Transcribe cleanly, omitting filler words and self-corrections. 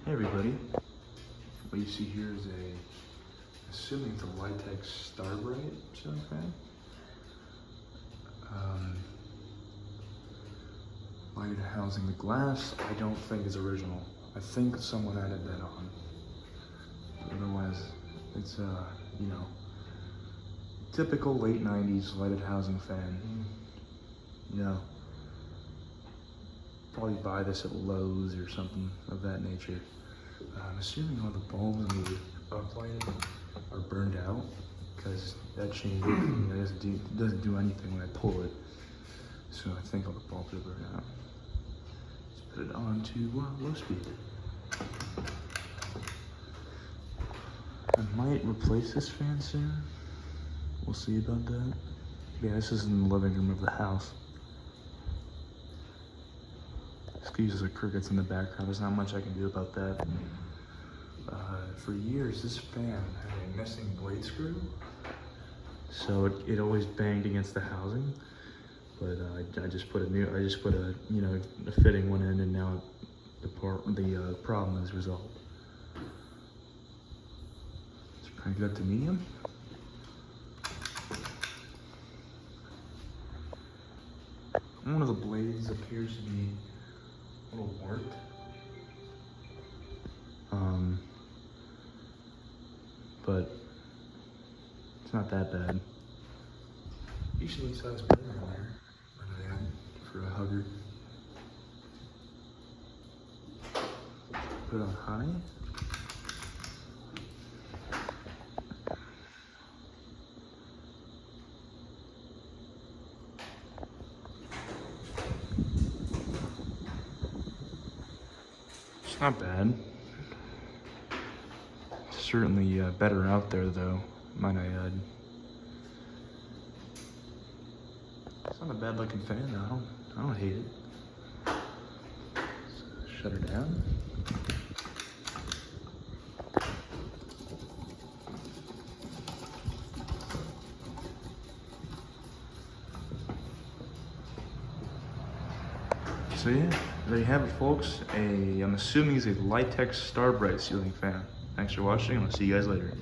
Hey everybody, what you see here is assuming it's a Litex Starbright ceiling fan. Light housing the glass, I don't think is original. I think someone added that on. Otherwise, it's typical late 90s lighted housing fan. Probably buy this at Lowe's or something of that nature. I'm assuming all the bulbs in the uplighting are burned out because that chain doesn't do anything when I pull it. So I think all the bulbs are burned out. Let's put it on to low speed. I might replace this fan soon. We'll see about that. Yeah, this is in the living room of the house. Excuse the crickets in the background. There's not much I can do about that. For years, this fan had a missing blade screw, so it always banged against the housing. But I just put a fitting one in, and now the problem is resolved. Let's crank it up to medium. One of the blades appears to be a little warped. But it's not that bad. Decently sized printer in there, for a hugger. Put it on high. It's not bad. Certainly better out there though, might I add. It's not a bad looking fan though, I don't hate it. So shut her down. So yeah, there you have it folks. I'm assuming it's a Litex Starbright ceiling fan. Thanks for watching, and I'll see you guys later.